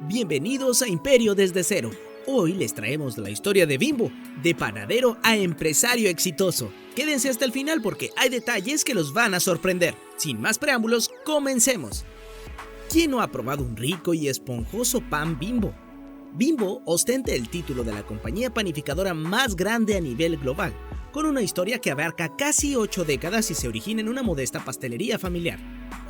Bienvenidos a Imperio desde cero. Hoy les traemos la historia de Bimbo, de panadero a empresario exitoso. Quédense hasta el final porque hay detalles que los van a sorprender. Sin más preámbulos, comencemos. ¿Quién no ha probado un rico y esponjoso pan Bimbo? Bimbo ostenta el título de la compañía panificadora más grande a nivel global, con una historia que abarca casi 8 décadas y se origina en una modesta pastelería familiar.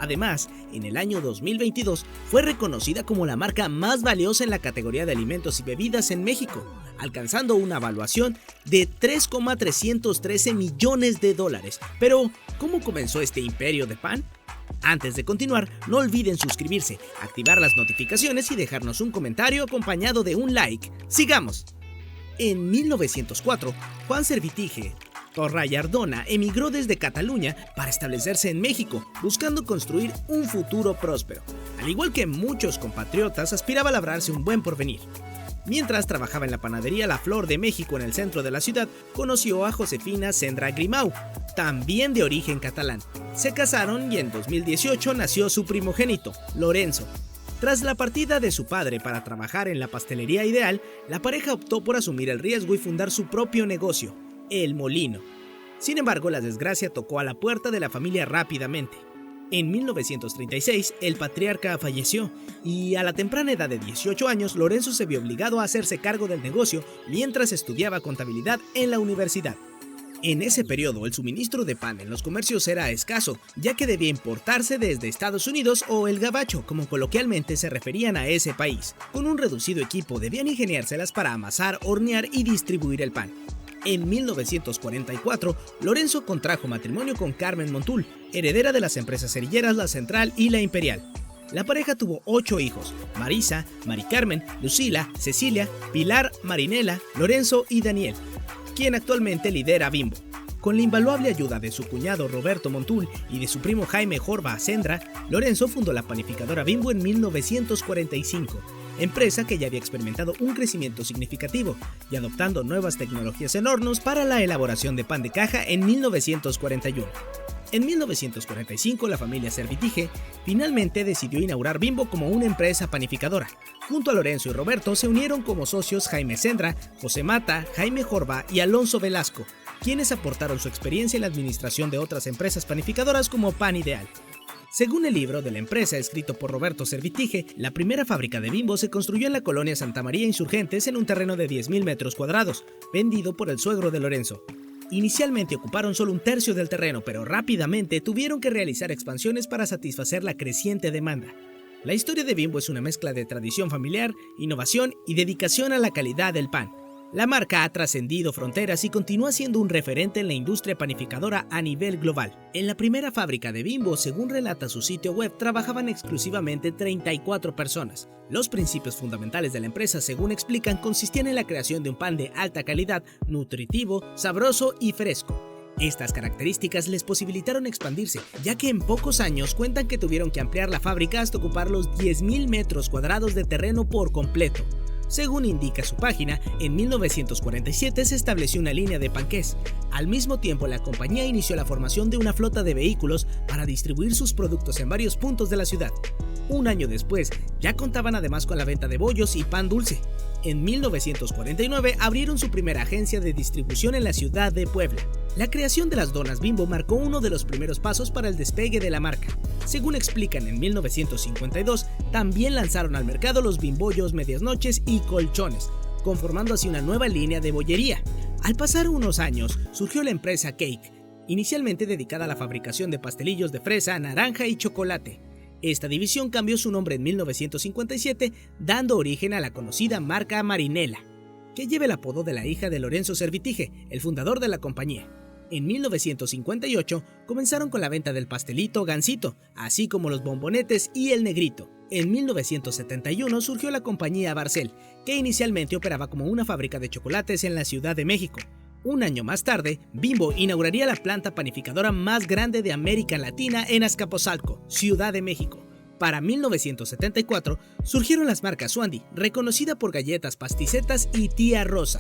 Además, en el año 2022 fue reconocida como la marca más valiosa en la categoría de alimentos y bebidas en México, alcanzando una evaluación de 3,313 millones de dólares. Pero, ¿cómo comenzó este imperio de pan? Antes de continuar, no olviden suscribirse, activar las notificaciones y dejarnos un comentario acompañado de un like. ¡Sigamos! En 1904, Juan Servitje Torrallardona emigró desde Cataluña para establecerse en México, buscando construir un futuro próspero. Al igual que muchos compatriotas, aspiraba a labrarse un buen porvenir. Mientras trabajaba en la panadería La Flor de México en el centro de la ciudad, conoció a Josefina Cendra Grimau, también de origen catalán. Se casaron y en 2018 nació su primogénito, Lorenzo. Tras la partida de su padre para trabajar en la pastelería Ideal, la pareja optó por asumir el riesgo y fundar su propio negocio, El Molino. Sin embargo, la desgracia tocó a la puerta de la familia rápidamente. En 1936, el patriarca falleció y a la temprana edad de 18 años, Lorenzo se vio obligado a hacerse cargo del negocio mientras estudiaba contabilidad en la universidad. En ese periodo, el suministro de pan en los comercios era escaso, ya que debía importarse desde Estados Unidos o el gabacho, como coloquialmente se referían a ese país. Con un reducido equipo debían ingeniárselas para amasar, hornear y distribuir el pan. En 1944, Lorenzo contrajo matrimonio con Carmen Montul, heredera de las empresas cerilleras La Central y La Imperial. La pareja tuvo 8 hijos: Marisa, Mari Carmen, Lucila, Cecilia, Pilar, Marinela, Lorenzo y Daniel, quien actualmente lidera Bimbo. Con la invaluable ayuda de su cuñado Roberto Montul y de su primo Jaime Jorba Cendra, Lorenzo fundó la panificadora Bimbo en 1945, empresa que ya había experimentado un crecimiento significativo y adoptando nuevas tecnologías en hornos para la elaboración de pan de caja en 1941. En 1945, la familia Servitje finalmente decidió inaugurar Bimbo como una empresa panificadora. Junto a Lorenzo y Roberto se unieron como socios Jaime Cendra, José Mata, Jaime Jorba y Alonso Velasco, quienes aportaron su experiencia en la administración de otras empresas panificadoras como Pan Ideal. Según el libro de la empresa escrito por Roberto Servitje, la primera fábrica de Bimbo se construyó en la colonia Santa María Insurgentes en un terreno de 10,000 metros cuadrados, vendido por el suegro de Lorenzo. Inicialmente ocuparon solo un tercio del terreno, pero rápidamente tuvieron que realizar expansiones para satisfacer la creciente demanda. La historia de Bimbo es una mezcla de tradición familiar, innovación y dedicación a la calidad del pan. La marca ha trascendido fronteras y continúa siendo un referente en la industria panificadora a nivel global. En la primera fábrica de Bimbo, según relata su sitio web, trabajaban exclusivamente 34 personas. Los principios fundamentales de la empresa, según explican, consistían en la creación de un pan de alta calidad, nutritivo, sabroso y fresco. Estas características les posibilitaron expandirse, ya que en pocos años cuentan que tuvieron que ampliar la fábrica hasta ocupar los 10,000 metros cuadrados de terreno por completo. Según indica su página, en 1947 se estableció una línea de panqués. Al mismo tiempo, la compañía inició la formación de una flota de vehículos para distribuir sus productos en varios puntos de la ciudad. Un año después, ya contaban además con la venta de bollos y pan dulce. En 1949 abrieron su primera agencia de distribución en la ciudad de Puebla. La creación de las donas Bimbo marcó uno de los primeros pasos para el despegue de la marca. Según explican, en 1952 también lanzaron al mercado los bimbollos medias noches y colchones, conformando así una nueva línea de bollería. Al pasar unos años, surgió la empresa Cake, inicialmente dedicada a la fabricación de pastelillos de fresa, naranja y chocolate. Esta división cambió su nombre en 1957, dando origen a la conocida marca Marinela, que lleva el apodo de la hija de Lorenzo Servitje, el fundador de la compañía. En 1958 comenzaron con la venta del pastelito Gansito, así como los bombonetes y el negrito. En 1971 surgió la compañía Barcel, que inicialmente operaba como una fábrica de chocolates en la Ciudad de México. Un año más tarde, Bimbo inauguraría la planta panificadora más grande de América Latina en Azcapotzalco, Ciudad de México. Para 1974 surgieron las marcas Suandi, reconocida por galletas pasticetas, y Tía Rosa.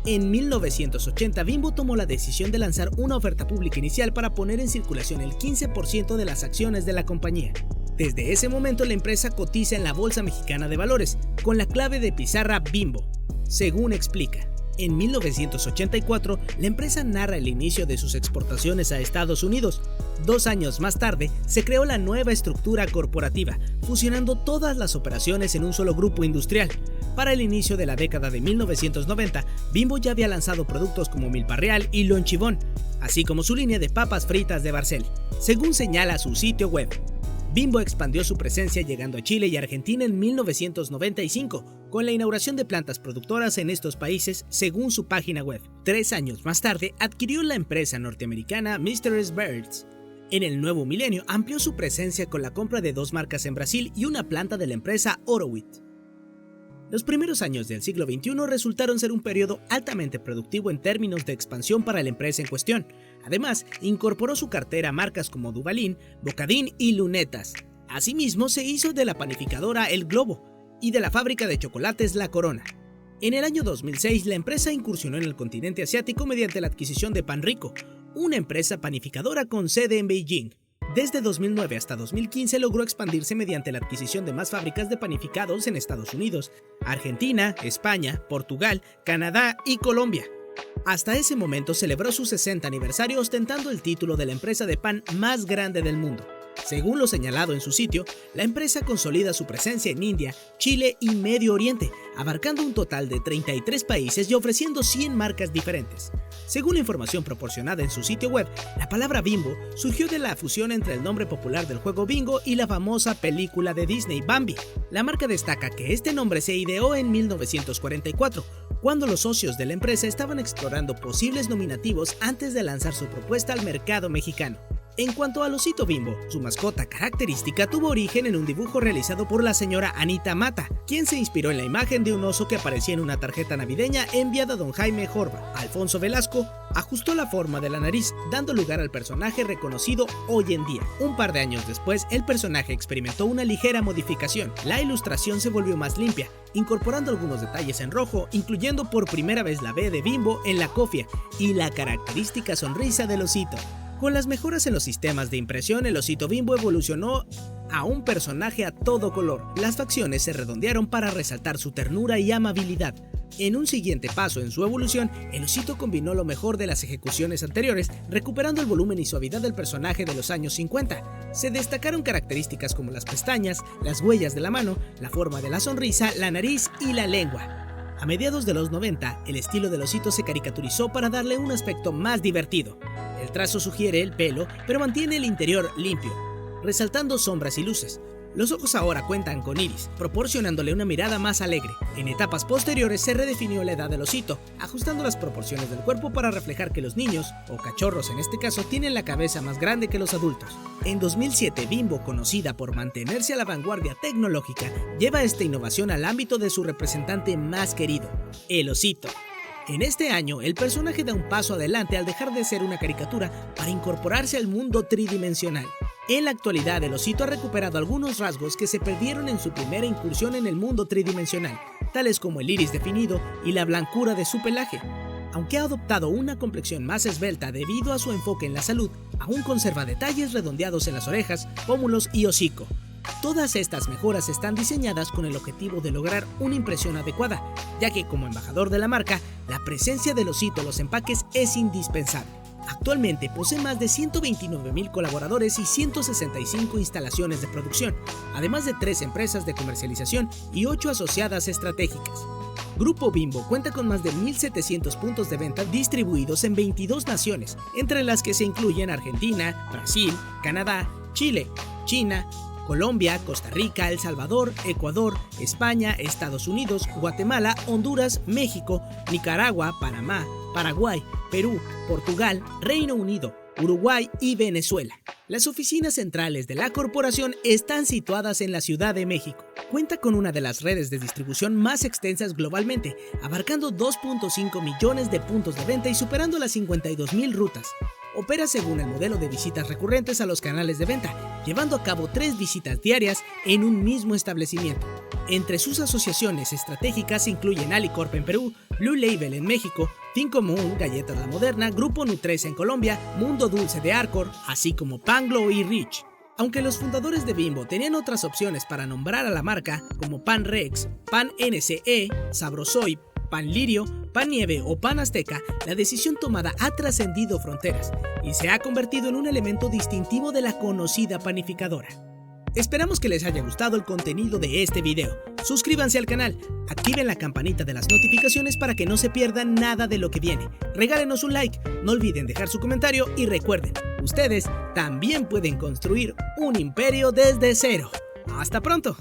En 1980, Bimbo tomó la decisión de lanzar una oferta pública inicial para poner en circulación el 15% de las acciones de la compañía. Desde ese momento la empresa cotiza en la Bolsa Mexicana de Valores, con la clave de pizarra Bimbo. Según explica, en 1984 la empresa narra el inicio de sus exportaciones a Estados Unidos. 2 años más tarde se creó la nueva estructura corporativa, fusionando todas las operaciones en un solo grupo industrial. Para el inicio de la década de 1990, Bimbo ya había lanzado productos como Milpa Real y Lonchibón, así como su línea de papas fritas de Barcel. Según señala su sitio web, Bimbo expandió su presencia llegando a Chile y Argentina en 1995, con la inauguración de plantas productoras en estos países, según su página web. 3 años más tarde, adquirió la empresa norteamericana Mr. Birds. En el nuevo milenio, amplió su presencia con la compra de 2 marcas en Brasil y una planta de la empresa Orowit. Los primeros años del siglo XXI resultaron ser un periodo altamente productivo en términos de expansión para la empresa en cuestión. Además, incorporó su cartera a marcas como Duvalín, Bocadín y Lunetas. Asimismo, se hizo de la panificadora El Globo y de la fábrica de chocolates La Corona. En el año 2006, la empresa incursionó en el continente asiático mediante la adquisición de Pan Rico, una empresa panificadora con sede en Beijing. Desde 2009 hasta 2015 logró expandirse mediante la adquisición de más fábricas de panificados en Estados Unidos, Argentina, España, Portugal, Canadá y Colombia. Hasta ese momento celebró su 60 aniversario ostentando el título de la empresa de pan más grande del mundo. Según lo señalado en su sitio, la empresa consolida su presencia en India, Chile y Medio Oriente, abarcando un total de 33 países y ofreciendo 100 marcas diferentes. Según la información proporcionada en su sitio web, la palabra Bimbo surgió de la fusión entre el nombre popular del juego Bingo y la famosa película de Disney Bambi. La marca destaca que este nombre se ideó en 1944, cuando los socios de la empresa estaban explorando posibles nominativos antes de lanzar su propuesta al mercado mexicano. En cuanto al osito Bimbo, su mascota característica tuvo origen en un dibujo realizado por la señora Anita Mata, quien se inspiró en la imagen de un oso que aparecía en una tarjeta navideña enviada a don Jaime Jorba. Alfonso Velasco ajustó la forma de la nariz, dando lugar al personaje reconocido hoy en día. Un par de años después, el personaje experimentó una ligera modificación. La ilustración se volvió más limpia, incorporando algunos detalles en rojo, incluyendo por primera vez la B de Bimbo en la cofia y la característica sonrisa del osito. Con las mejoras en los sistemas de impresión, el osito Bimbo evolucionó a un personaje a todo color. Las facciones se redondearon para resaltar su ternura y amabilidad. En un siguiente paso en su evolución, el osito combinó lo mejor de las ejecuciones anteriores, recuperando el volumen y suavidad del personaje de los años 50. Se destacaron características como las pestañas, las huellas de la mano, la forma de la sonrisa, la nariz y la lengua. A mediados de los 90, el estilo del osito se caricaturizó para darle un aspecto más divertido. El trazo sugiere el pelo, pero mantiene el interior limpio, resaltando sombras y luces. Los ojos ahora cuentan con iris, proporcionándole una mirada más alegre. En etapas posteriores se redefinió la edad del osito, ajustando las proporciones del cuerpo para reflejar que los niños, o cachorros en este caso, tienen la cabeza más grande que los adultos. En 2007, Bimbo, conocida por mantenerse a la vanguardia tecnológica, lleva esta innovación al ámbito de su representante más querido, el osito. En este año, el personaje da un paso adelante al dejar de ser una caricatura para incorporarse al mundo tridimensional. En la actualidad, el osito ha recuperado algunos rasgos que se perdieron en su primera incursión en el mundo tridimensional, tales como el iris definido y la blancura de su pelaje. Aunque ha adoptado una complexión más esbelta debido a su enfoque en la salud, aún conserva detalles redondeados en las orejas, pómulos y hocico. Todas estas mejoras están diseñadas con el objetivo de lograr una impresión adecuada, ya que como embajador de la marca, la presencia del osito en los empaques es indispensable. Actualmente posee más de 129,000 colaboradores y 165 instalaciones de producción, además de 3 empresas de comercialización y 8 asociadas estratégicas. Grupo Bimbo cuenta con más de 1,700 puntos de venta distribuidos en 22 naciones, entre las que se incluyen Argentina, Brasil, Canadá, Chile, China, Colombia, Costa Rica, El Salvador, Ecuador, España, Estados Unidos, Guatemala, Honduras, México, Nicaragua, Panamá, Paraguay, Perú, Portugal, Reino Unido, Uruguay y Venezuela. Las oficinas centrales de la corporación están situadas en la Ciudad de México. Cuenta con una de las redes de distribución más extensas globalmente, abarcando 2.5 millones de puntos de venta y superando las 52,000 rutas. Opera según el modelo de visitas recurrentes a los canales de venta, llevando a cabo 3 visitas diarias en un mismo establecimiento. Entre sus asociaciones estratégicas se incluyen Alicorp en Perú, Blue Label en México, Finco Moon, Galletas La Moderna, Grupo Nutres en Colombia, Mundo Dulce de Arcor, así como Panglo y Rich. Aunque los fundadores de Bimbo tenían otras opciones para nombrar a la marca, como Pan Rex, Pan NCE, Sabrosoy, Pan Lirio, Pan Nieve o Pan Azteca, la decisión tomada ha trascendido fronteras y se ha convertido en un elemento distintivo de la conocida panificadora. Esperamos que les haya gustado el contenido de este video. Suscríbanse al canal, activen la campanita de las notificaciones para que no se pierdan nada de lo que viene. Regálenos un like, no olviden dejar su comentario y recuerden, ustedes también pueden construir un imperio desde cero. ¡Hasta pronto!